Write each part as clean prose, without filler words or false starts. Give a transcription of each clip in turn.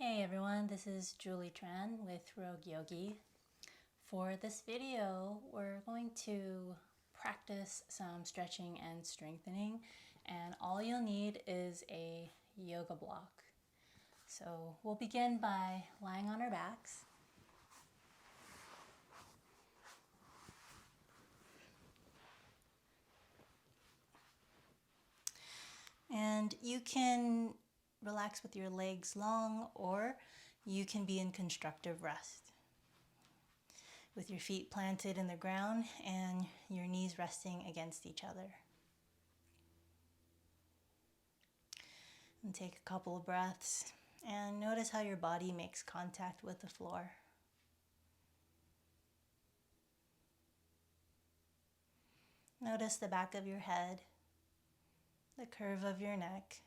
Hey everyone, this is Julie Tran with Rogue Yogi. For this video, we're going to practice some stretching and strengthening, and all you'll need is a yoga block. So we'll begin by lying on our backs. And you can relax with your legs long, or you can be in constructive rest with your feet planted in the ground and your knees resting against each other. And take a couple of breaths and notice how your body makes contact with the floor. Notice the back of your head, the curve of your neck,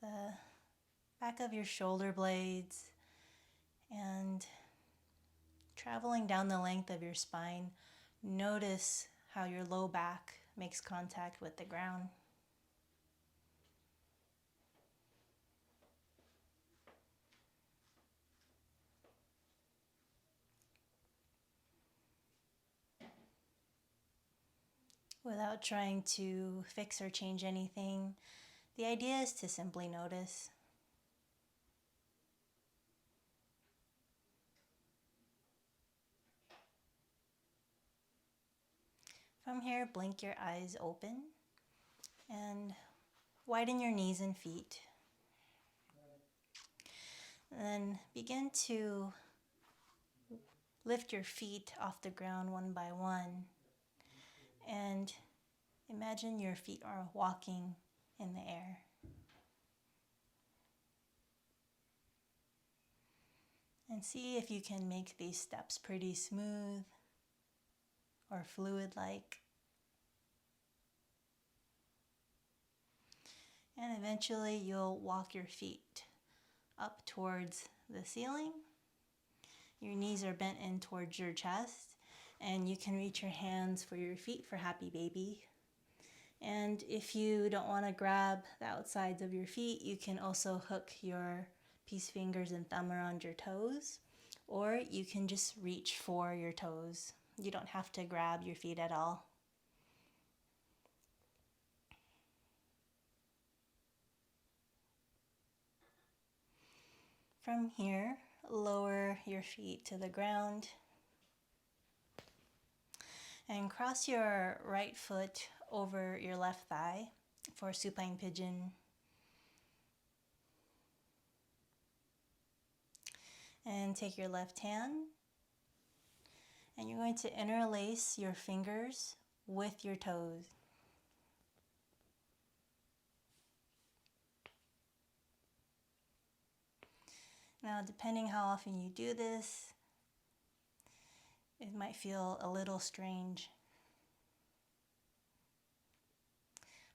the back of your shoulder blades, and traveling down the length of your spine, notice how your low back makes contact with the ground. Without trying to fix or change anything, the idea is to simply notice. From here, blink your eyes open and widen your knees and feet. And then begin to lift your feet off the ground one by one. And imagine your feet are walking in the air. And see if you can make these steps pretty smooth or fluid-like. And eventually you'll walk your feet up towards the ceiling. Your knees are bent in towards your chest, and you can reach your hands for your feet for happy baby. And if you don't want to grab the outsides of your feet, you can also hook your peace fingers and thumb around your toes, or you can just reach for your toes. You don't have to grab your feet at all. From here, lower your feet to the ground and cross your right foot over your left thigh for Supine Pigeon. And take your left hand and you're going to interlace your fingers with your toes. Now, depending how often you do this, it might feel a little strange.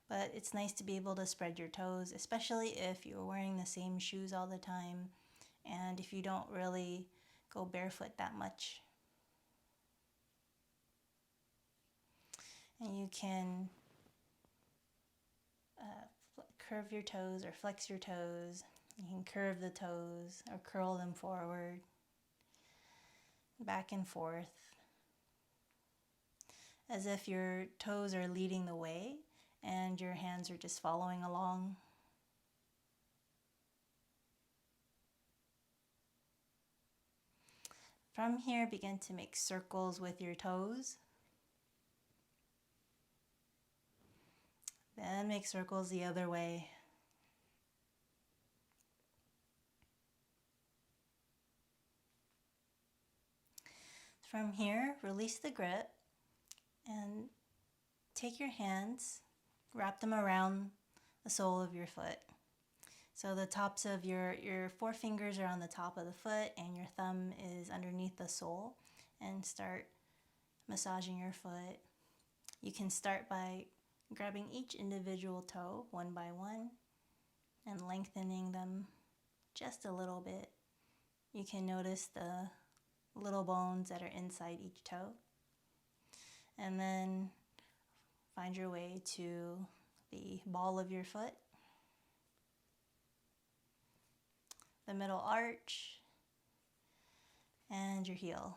But it's nice to be able to spread your toes, especially if you're wearing the same shoes all the time and if you don't really go barefoot that much. And you can curve your toes or flex your toes. You can curve the toes or curl them forward, back and forth, as if your toes are leading the way and your hands are just following along. From here, begin to make circles with your toes. Then make circles the other way. From here, release the grip and take your hands, wrap them around the sole of your foot. So the tops of your forefingers are on the top of the foot and your thumb is underneath the sole, and start massaging your foot. You can start by grabbing each individual toe one by one and lengthening them just a little bit. You can notice the little bones that are inside each toe. And then find your way to the ball of your foot. the middle arch, and your heel.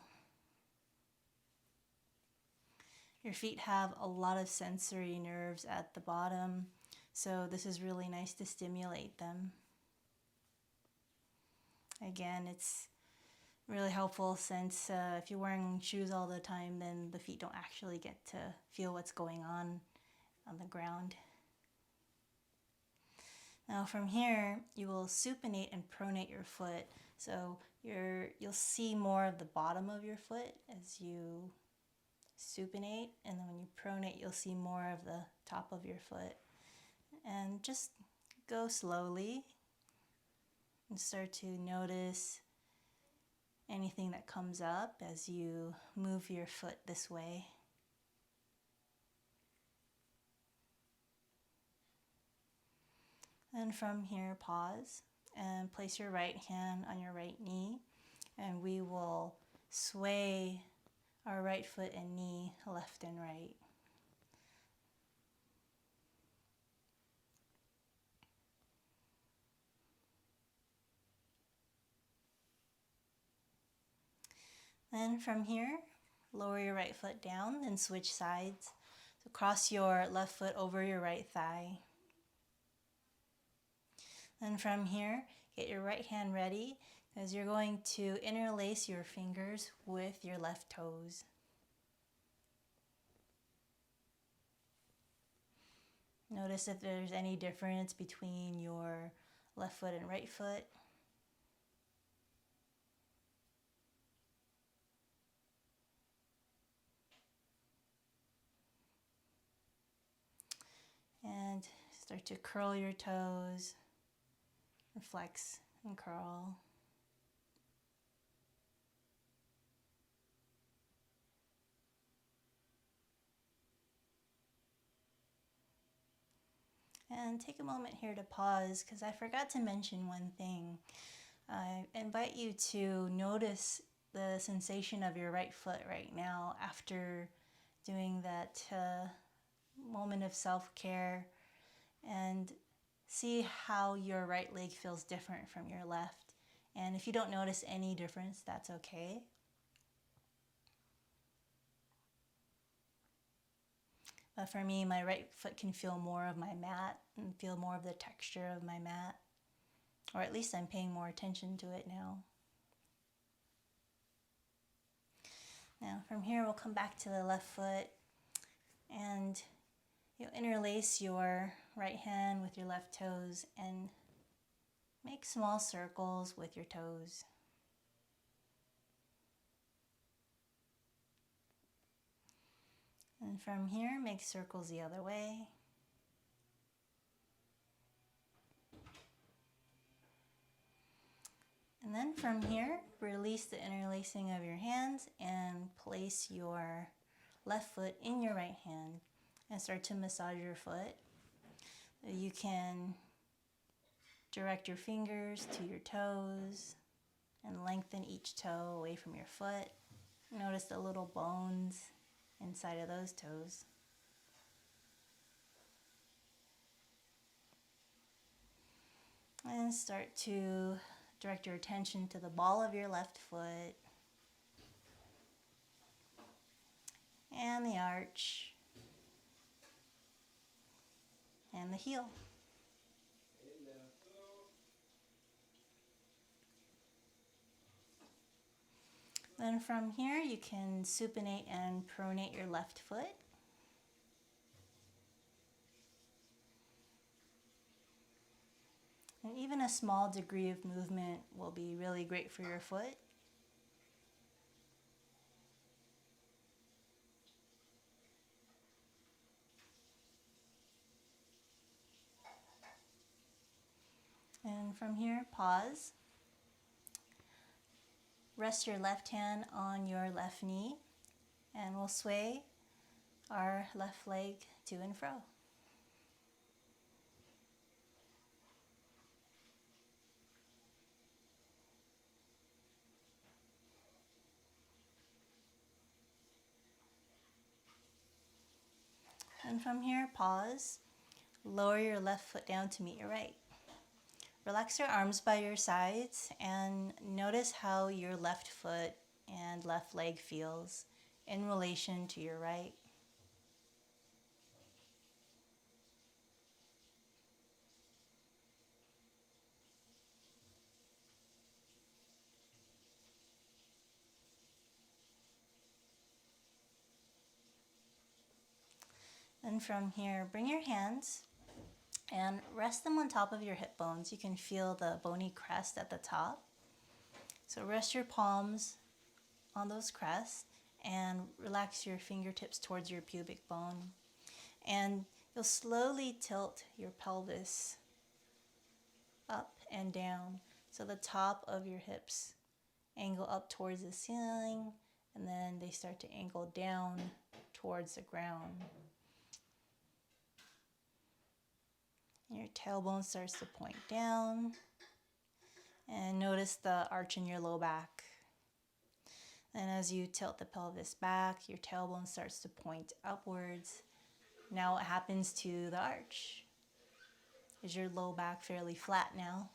Your feet have a lot of sensory nerves at the bottom, so this is really nice to stimulate them. Again, it's really helpful since if you're wearing shoes all the time, then the feet don't actually get to feel what's going on the ground. Now from here, you will supinate and pronate your foot. So you'll see more of the bottom of your foot as you supinate, and then when you pronate, you'll see more of the top of your foot. And just go slowly and start to notice anything that comes up as you move your foot this way. And from here, pause and place your right hand on your right knee, and we will sway our right foot and knee left and right. Then from here, lower your right foot down and switch sides. So cross your left foot over your right thigh. Then from here, get your right hand ready as you're going to interlace your fingers with your left toes. Notice if there's any difference between your left foot and right foot. And start to curl your toes, flex and curl. And take a moment here to pause because I forgot to mention one thing. I invite you to notice the sensation of your right foot right now after doing that moment of self-care, and see how your right leg feels different from your left. And if you don't notice any difference, that's okay. But for me, my right foot can feel more of my mat and feel more of the texture of my mat. Or at least I'm paying more attention to it now. Now from here, we'll come back to the left foot, and you'll interlace your right hand with your left toes and make small circles with your toes. And from here, make circles the other way. And then from here, release the interlacing of your hands and place your left foot in your right hand and start to massage your foot. You can direct your fingers to your toes and lengthen each toe away from your foot. Notice the little bones inside of those toes. And start to direct your attention to the ball of your left foot and the arch and the heel. Then from here, you can supinate and pronate your left foot. And even a small degree of movement will be really great for your foot. And from here, pause. Rest your left hand on your left knee, and we'll sway our left leg to and fro. And from here, pause. Lower your left foot down to meet your right. relax your arms by your sides and notice how your left foot and left leg feels in relation to your right. And from here, bring your hands and rest them on top of your hip bones. You can feel the bony crest at the top. So rest your palms on those crests and relax your fingertips towards your pubic bone. And you'll slowly tilt your pelvis up and down. So the top of your hips angle up towards the ceiling, and then they start to angle down towards the ground. Your tailbone starts to point down, and notice the arch in your low back. And as you tilt the pelvis back, your tailbone starts to point upwards. Now what happens to the arch? Is your low back fairly flat now?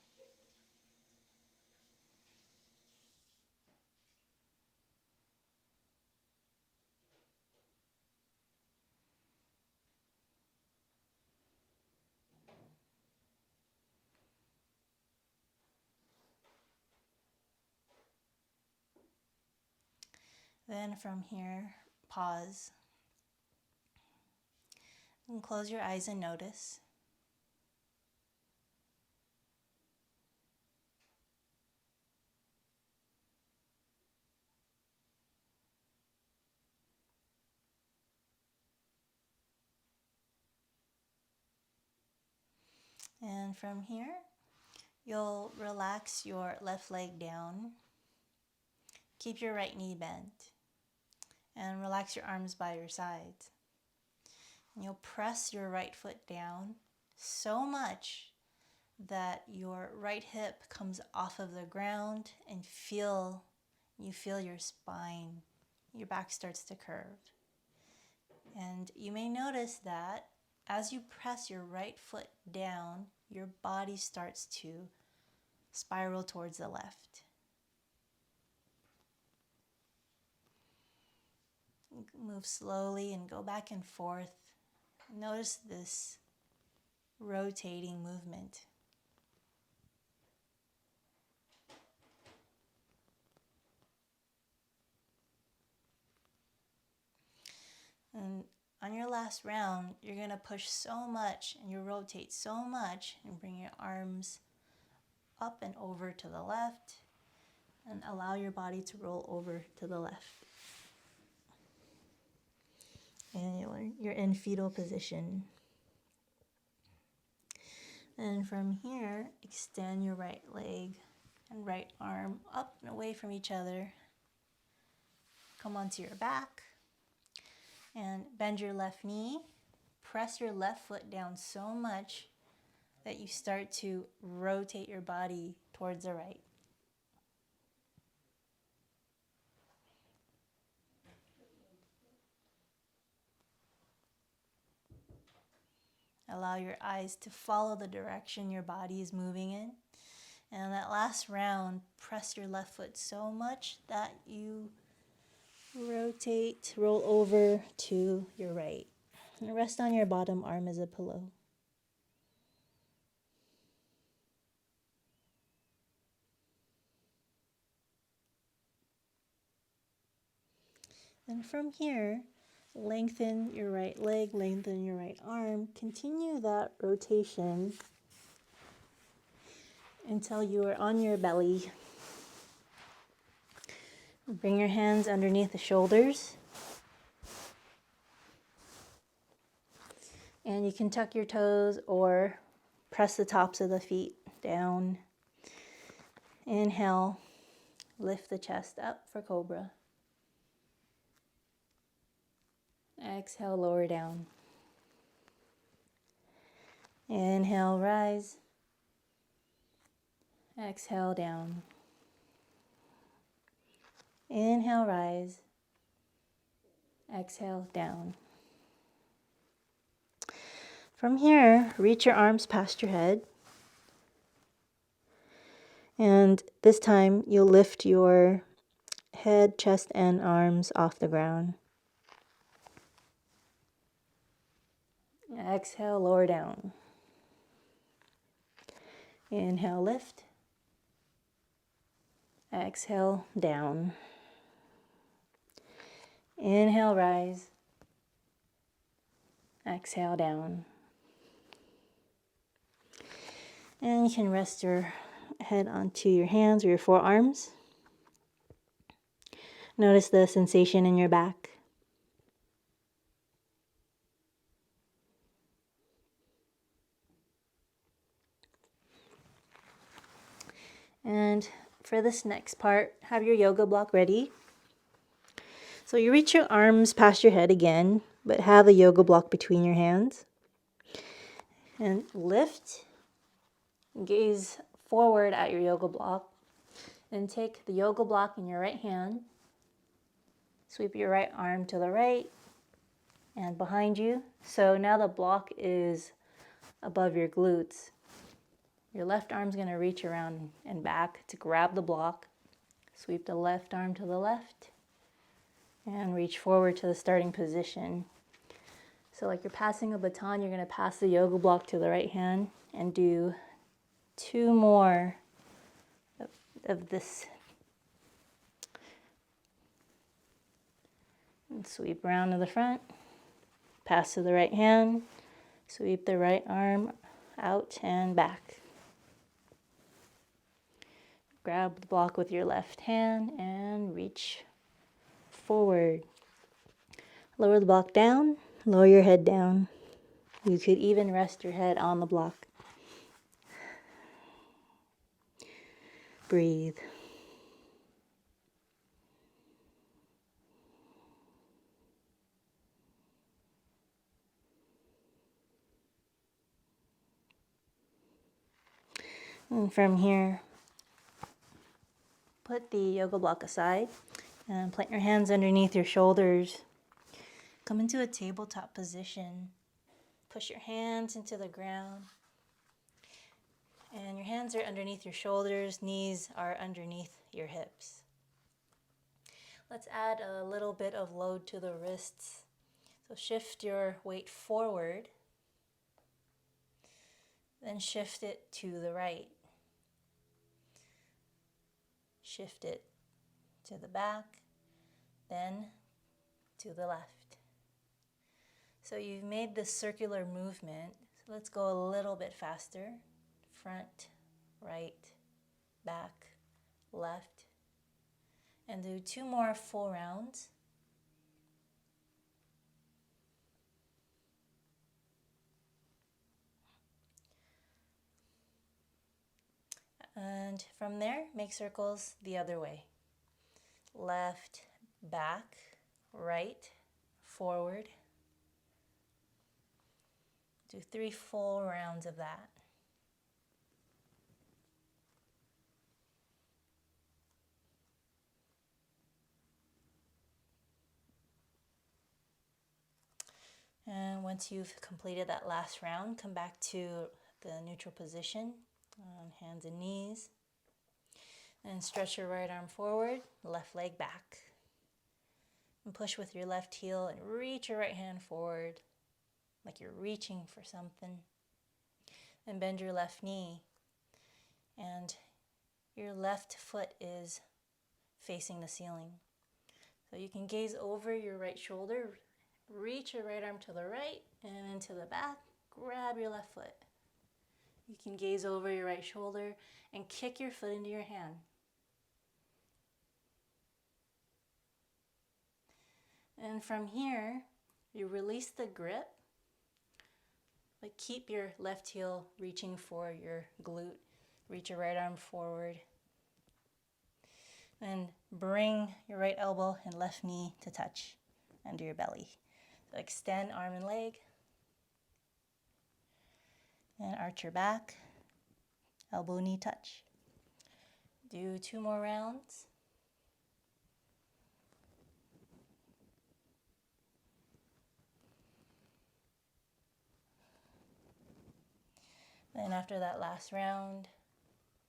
Then from here, pause. And close your eyes and notice. And from here, you'll relax your left leg down. Keep your right knee bent. And relax your arms by your sides. And you'll press your right foot down so much that your right hip comes off of the ground and you feel your spine. Your back starts to curve. And you may notice that as you press your right foot down, your body starts to spiral towards the left. Move slowly and go back and forth. Notice this rotating movement. And on your last round, you're going to push so much and you rotate so much and bring your arms up and over to the left and allow your body to roll over to the left. And you're in fetal position. And from here, extend your right leg and right arm up and away from each other. Come onto your back and bend your left knee. Press your left foot down so much that you start to rotate your body towards the right. Allow your eyes to follow the direction your body is moving in. And that last round, press your left foot so much that you roll over to your right. And rest on your bottom arm as a pillow. And from here, lengthen your right leg, lengthen your right arm. Continue that rotation until you are on your belly. Bring your hands underneath the shoulders. And you can tuck your toes or press the tops of the feet down. Inhale, lift the chest up for cobra. Exhale, lower down. Inhale, rise. Exhale, down. Inhale, rise. Exhale, down. From here, reach your arms past your head. And this time you'll lift your head, chest, and arms off the ground. Exhale, lower down. Inhale, lift. Exhale, down. Inhale, rise. Exhale, down. And you can rest your head onto your hands or your forearms. Notice the sensation in your back. And for this next part, have your yoga block ready. So you reach your arms past your head again, but have the yoga block between your hands. And lift, gaze forward at your yoga block, and take the yoga block in your right hand. Sweep your right arm to the right and behind you. So now the block is above your glutes. Your left arm's going to reach around and back to grab the block. Sweep the left arm to the left and reach forward to the starting position. So like you're passing a baton, you're going to pass the yoga block to the right hand and do 2 more of this. And sweep around to the front, pass to the right hand, sweep the right arm out and back. Grab the block with your left hand and reach forward. Lower the block down, lower your head down. You could even rest your head on the block. Breathe. And from here, put the yoga block aside and plant your hands underneath your shoulders. Come into a tabletop position. Push your hands into the ground. And your hands are underneath your shoulders, knees are underneath your hips. Let's add a little bit of load to the wrists. So shift your weight forward, then shift it to the right. Shift it to the back, then to the left. So you've made this circular movement. So let's go a little bit faster. Front, right, back, left. And do 2 more full rounds. And from there, make circles the other way. Left, back, right, forward. Do 3 full rounds of that. And once you've completed that last round, come back to the neutral position on hands and knees. And stretch your right arm forward, left leg back. And push with your left heel and reach your right hand forward like you're reaching for something. And bend your left knee. And your left foot is facing the ceiling. So you can gaze over your right shoulder, reach your right arm to the right and into the back, grab your left foot. You can gaze over your right shoulder and kick your foot into your hand. And from here, you release the grip, but keep your left heel reaching for your glute. Reach your right arm forward. And bring your right elbow and left knee to touch under your belly. So extend arm and leg. And arch your back. Elbow, knee touch. Do 2 more rounds. Then after that last round,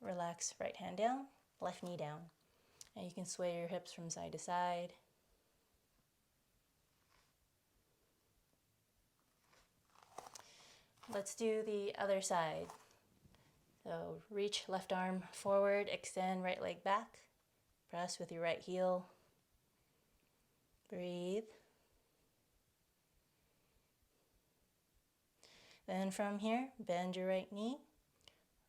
relax right hand down, left knee down. And you can sway your hips from side to side. Let's do the other side. So reach left arm forward, extend right leg back. Press with your right heel. Breathe. Then from here, bend your right knee.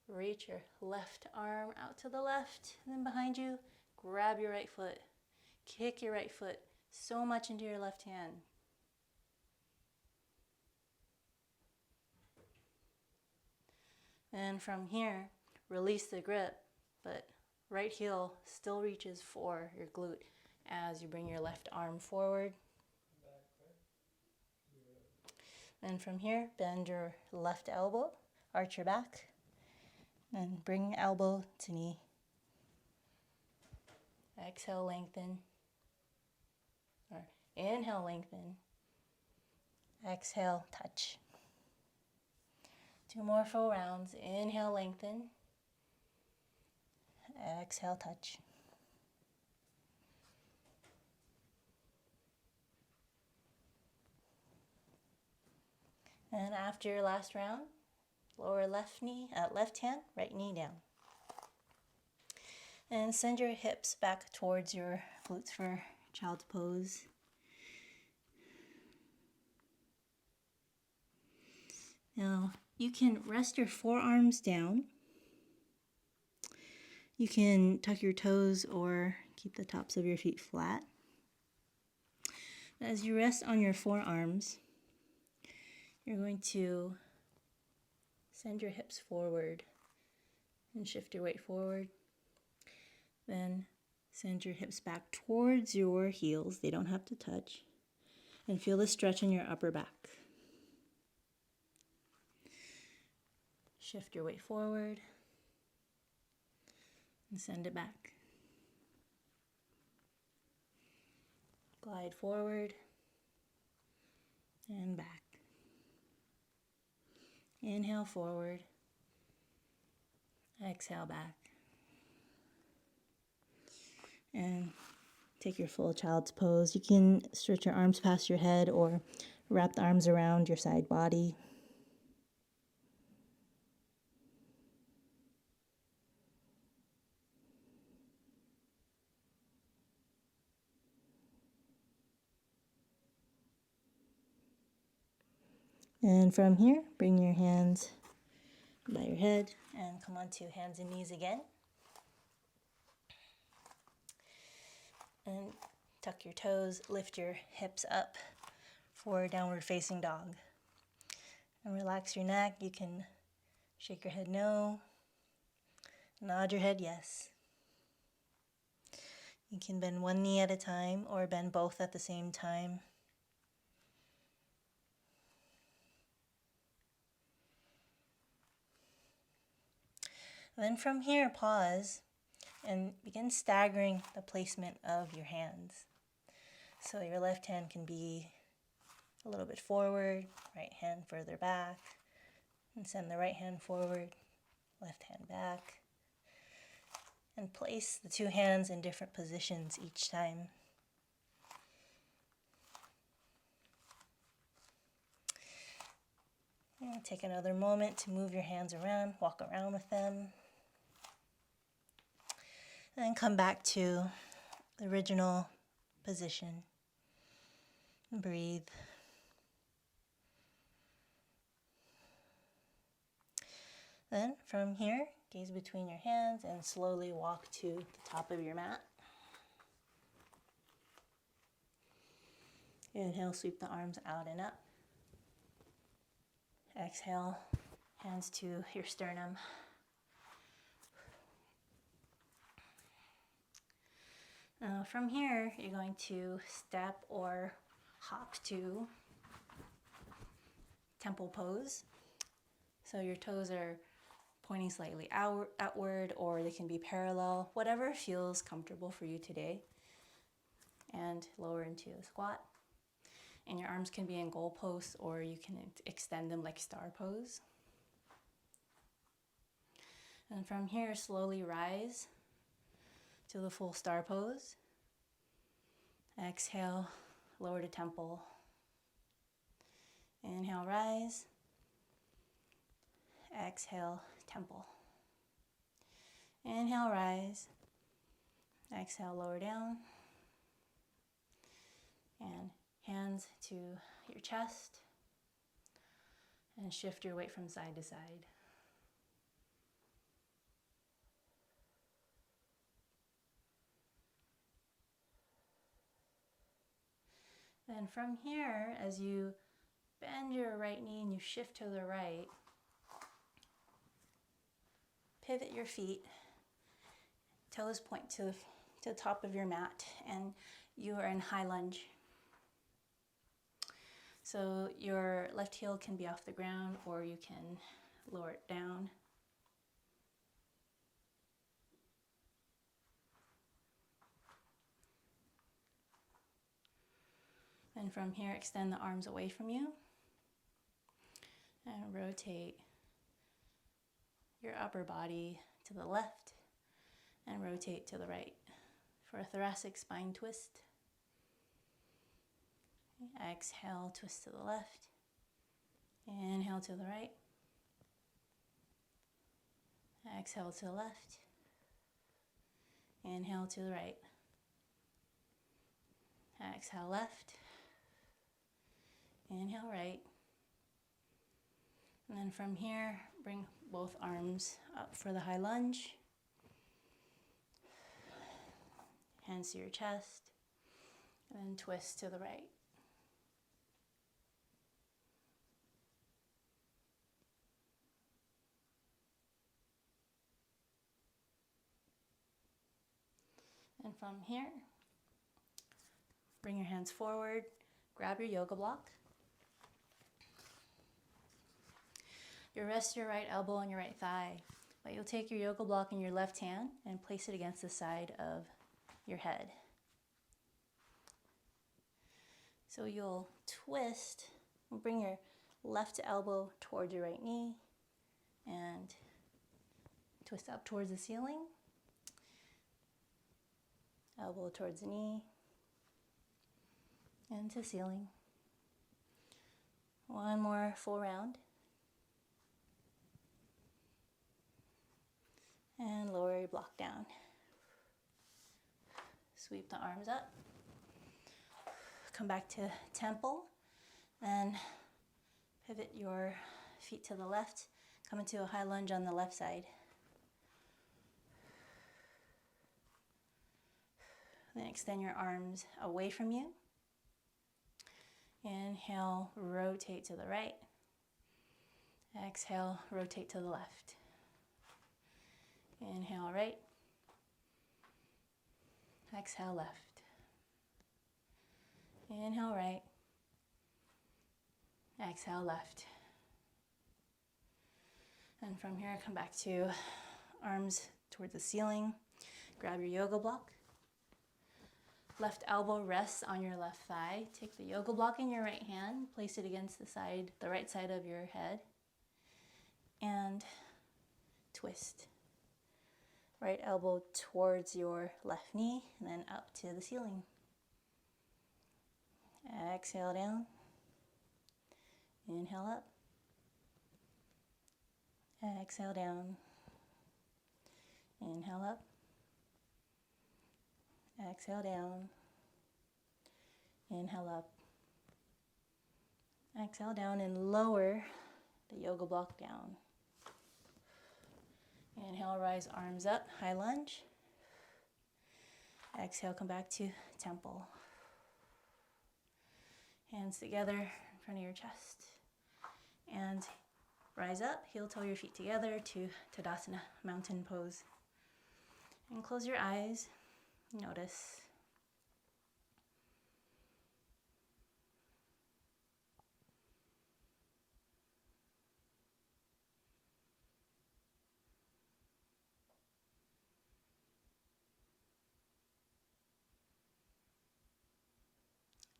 Reach your left arm out to the left. And then behind you, grab your right foot. Kick your right foot so much into your left hand. And from here, release the grip, but right heel still reaches for your glute as you bring your left arm forward. And from here, bend your left elbow, arch your back, and bring elbow to knee. Exhale, lengthen. Or inhale, lengthen. Exhale, touch. 2 more full rounds. Inhale, lengthen. Exhale, touch. And after your last round, lower left hand, right knee down. And send your hips back towards your glutes for child's pose. Now, you can rest your forearms down. You can tuck your toes or keep the tops of your feet flat. As you rest on your forearms, you're going to send your hips forward and shift your weight forward. Then send your hips back towards your heels. They don't have to touch. And feel the stretch in your upper back. Shift your weight forward and send it back. Glide forward and back. Inhale forward. Exhale back. And take your full child's pose. You can stretch your arms past your head or wrap the arms around your side body. And from here, bring your hands by your head and come onto hands and knees again. And tuck your toes, lift your hips up for downward facing dog. And relax your neck. You can shake your head no, nod your head yes. You can bend one knee at a time or bend both at the same time. Then from here, pause and begin staggering the placement of your hands. So your left hand can be a little bit forward, right hand further back, and send the right hand forward, left hand back. And place the 2 hands in different positions each time. And take another moment to move your hands around, walk around with them. And then come back to the original position. Breathe. Then from here, gaze between your hands and slowly walk to the top of your mat. Inhale, sweep the arms out and up. Exhale, hands to your sternum. From here, you're going to step or hop to temple pose. So your toes are pointing slightly outward, or they can be parallel, whatever feels comfortable for you today. And lower into a squat. And your arms can be in goal pose, or you can extend them like star pose. And from here, slowly rise to the full star pose. Exhale, lower to temple. Inhale, rise. Exhale, temple. Inhale, rise. Exhale, lower down. And hands to your chest. And shift your weight from side to side. Then from here, as you bend your right knee and you shift to the right, pivot your feet, toes point to the top of your mat, and you are in high lunge. So your left heel can be off the ground, or you can lower it down. And from here, extend the arms away from you and rotate your upper body to the left and rotate to the right for a thoracic spine twist. Exhale, twist to the left. Inhale to the right. Exhale to the left. Inhale to the right. Exhale left. Inhale right. And then from here, bring both arms up for the high lunge. Hands to your chest. And then twist to the right. And from here, bring your hands forward, grab your yoga block. You'll rest your right elbow on your right thigh, but you'll take your yoga block in your left hand and place it against the side of your head. So you'll twist, bring your left elbow towards your right knee and twist up towards the ceiling. Elbow towards the knee and to ceiling. One more full round. And lower your block down. Sweep the arms up. Come back to temple. Then pivot your feet to the left. Come into a high lunge on the left side. Then extend your arms away from you. Inhale, rotate to the right. Exhale, rotate to the left. Inhale, right. Exhale, left. Inhale, right. Exhale, left. And from here, come back to arms towards the ceiling. Grab your yoga block. Left elbow rests on your left thigh. Take the yoga block in your right hand, place it against the right side of your head, and twist. Right elbow towards your left knee, and then up to the ceiling. Exhale down. Inhale up. Exhale down. Inhale up. Exhale down. Inhale up. Exhale down and lower the yoga block down. Inhale, rise, arms up, high lunge. Exhale, come back to temple. Hands together in front of your chest. And rise up, heel toe your feet together to Tadasana, mountain pose. And close your eyes. Notice.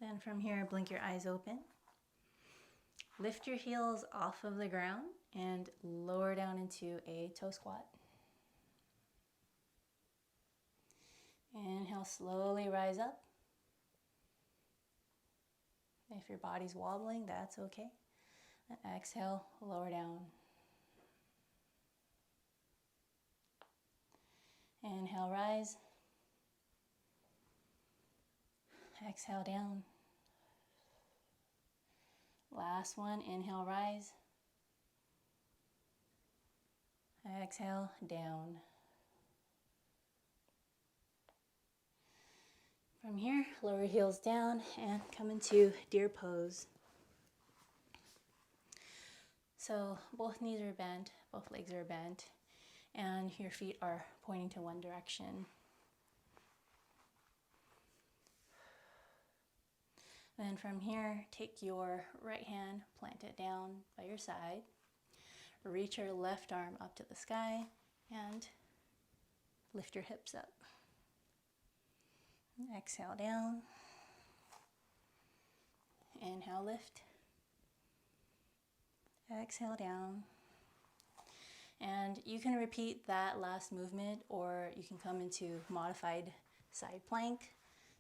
Then from here, blink your eyes open. Lift your heels off of the ground and lower down into a toe squat. Inhale, slowly rise up. If your body's wobbling, that's okay. And exhale, lower down. Inhale, rise. Exhale, down. Last one, inhale, rise. Exhale, down. From here, lower heels down and come into deer pose. So both knees are bent, both legs are bent, and your feet are pointing to one direction. Then from here, take your right hand, plant it down by your side. Reach your left arm up to the sky and lift your hips up. Exhale down. Inhale, lift. Exhale down. And you can repeat that last movement, or you can come into modified side plank.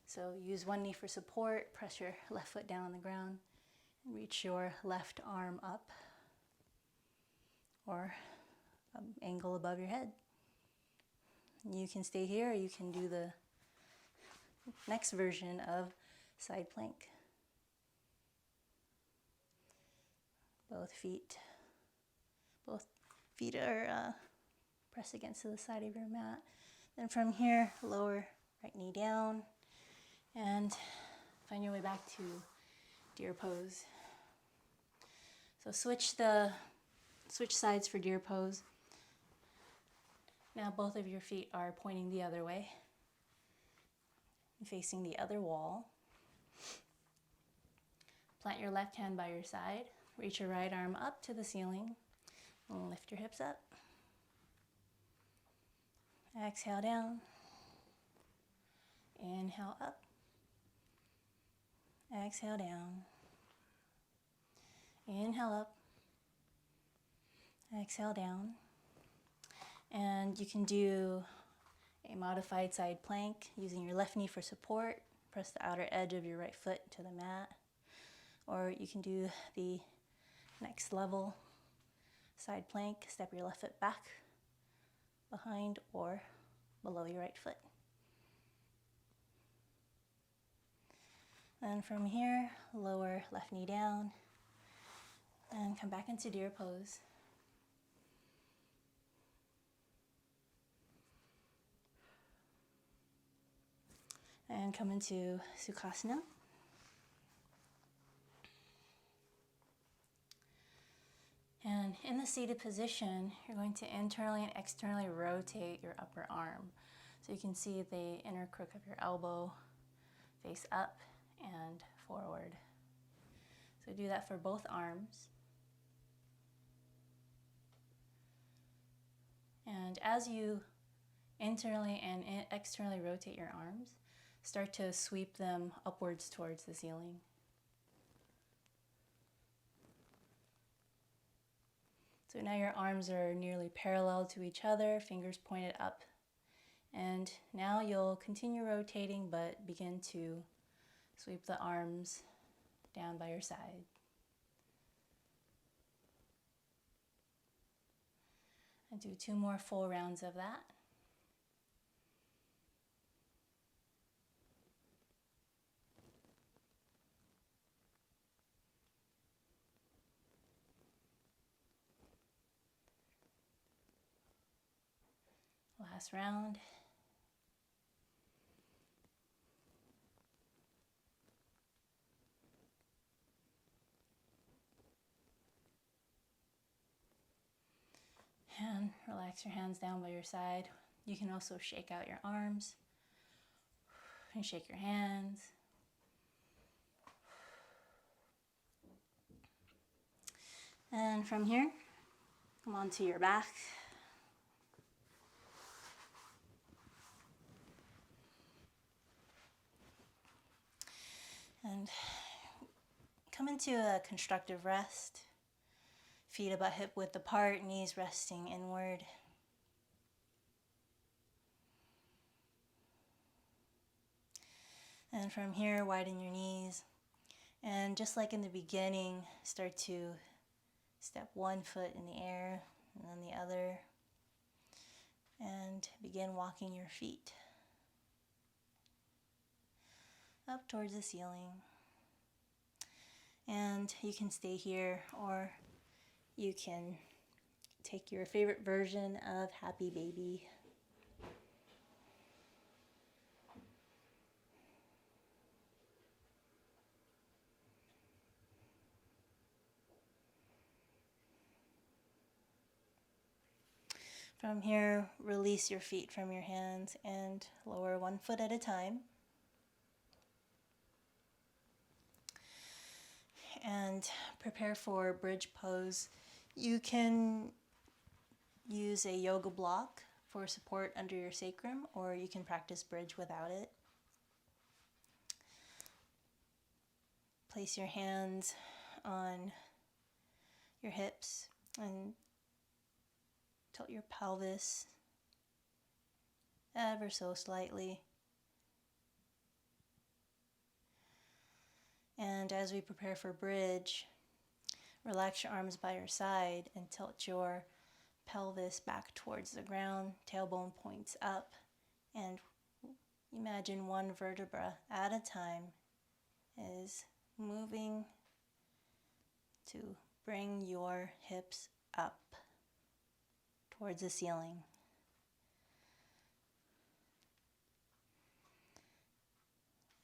So use one knee for support, press your left foot down on the ground, and reach your left arm up, or angle above your head. You can stay here, or you can do the next version of side plank. Both feet are pressed against the side of your mat. Then from here, lower right knee down and find your way back to deer pose. So switch sides for deer pose. Now both of your feet are pointing the other way, facing the other wall. Plant your left hand by your side. Reach your right arm up to the ceiling. And lift your hips up. Exhale down. Inhale up. Exhale down. Inhale up. Exhale down. And you can do a modified side plank using your left knee for support. Press the outer edge of your right foot to the mat. Or you can do the next level side plank. Step your left foot back, behind, or below your right foot. And from here, lower left knee down and come back into deer pose. And come into Sukhasana. And in the seated position, you're going to internally and externally rotate your upper arm. So you can see the inner crook of your elbow face up and forward. So do that for both arms. And as you internally and externally rotate your arms, start to sweep them upwards towards the ceiling. So now your arms are nearly parallel to each other, fingers pointed up. And now you'll continue rotating, but begin to sweep the arms down by your side. And do 2 more full rounds of that. Last round. And relax your hands down by your side. You can also shake out your arms and shake your hands. And from here, come onto your back. And come into a constructive rest. Feet about hip width apart, knees resting inward. And from here, widen your knees. And just like in the beginning, start to step one foot in the air and then the other. And begin walking your feet up towards the ceiling. And you can stay here, or you can take your favorite version of Happy Baby. From here, release your feet from your hands and lower one foot at a time. And prepare for bridge pose. You can use a yoga block for support under your sacrum, or you can practice bridge without it. Place your hands on your hips and tilt your pelvis ever so slightly. And as we prepare for bridge, relax your arms by your side and tilt your pelvis back towards the ground, tailbone points up, and imagine one vertebra at a time is moving to bring your hips up towards the ceiling.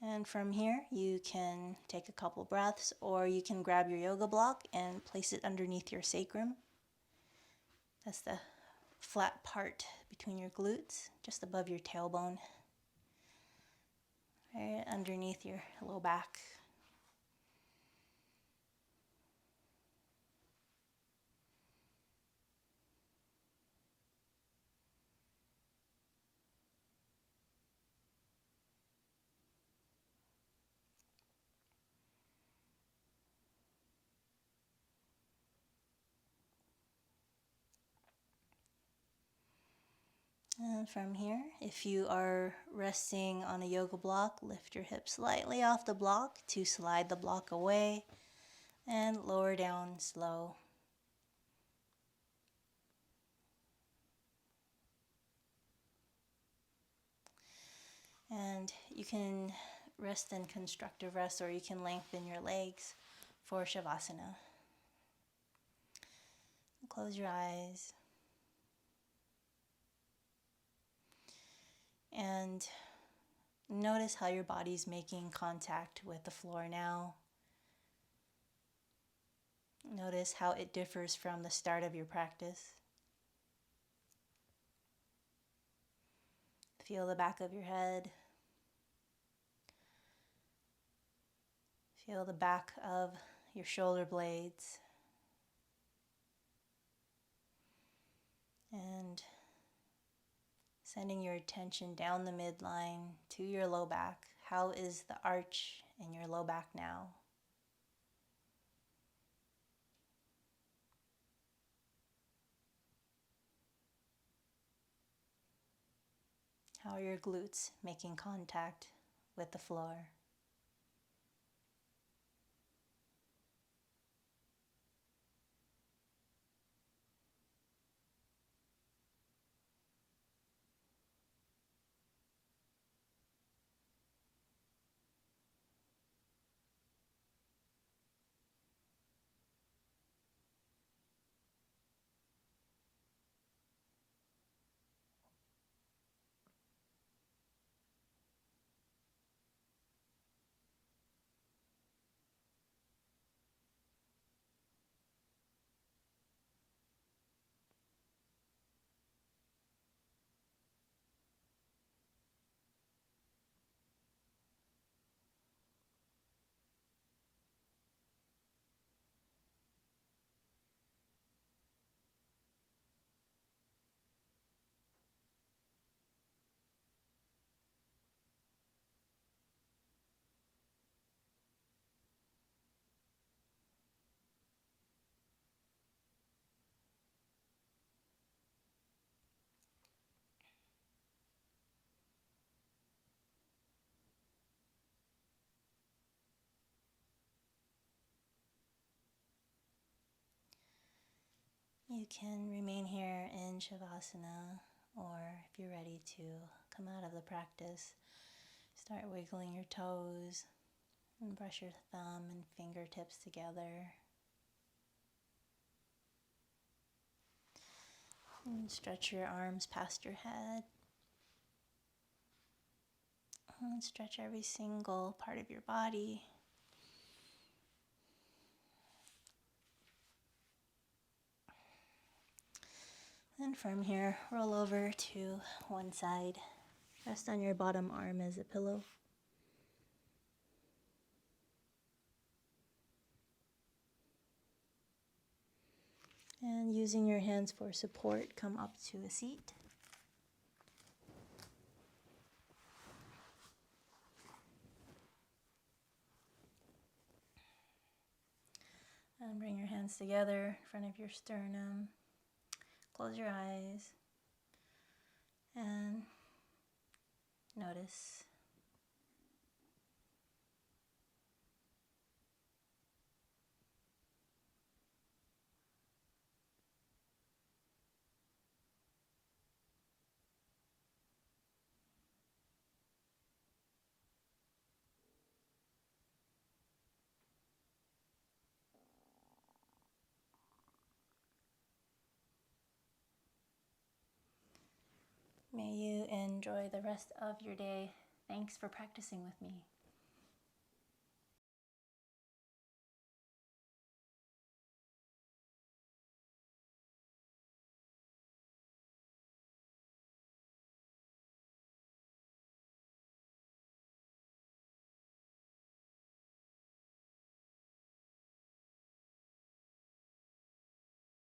And from here, you can take a couple breaths, or you can grab your yoga block and place it underneath your sacrum. That's the flat part between your glutes, just above your tailbone, right underneath your low back. And from here, if you are resting on a yoga block, lift your hips slightly off the block to slide the block away and lower down slow. And you can rest in constructive rest, or you can lengthen your legs for Shavasana. Close your eyes. And notice how your body's making contact with the floor now. Notice how it differs from the start of your practice. Feel the back of your head. Feel the back of your shoulder blades. And sending your attention down the midline to your low back. How is the arch in your low back now? How are your glutes making contact with the floor? You can remain here in Shavasana, or if you're ready to come out of the practice, start wiggling your toes and brush your thumb and fingertips together. And stretch your arms past your head. And stretch every single part of your body. And from here, roll over to one side. Rest on your bottom arm as a pillow. And using your hands for support, come up to a seat. And bring your hands together in front of your sternum. Close your eyes and notice. May you enjoy the rest of your day. Thanks for practicing with me.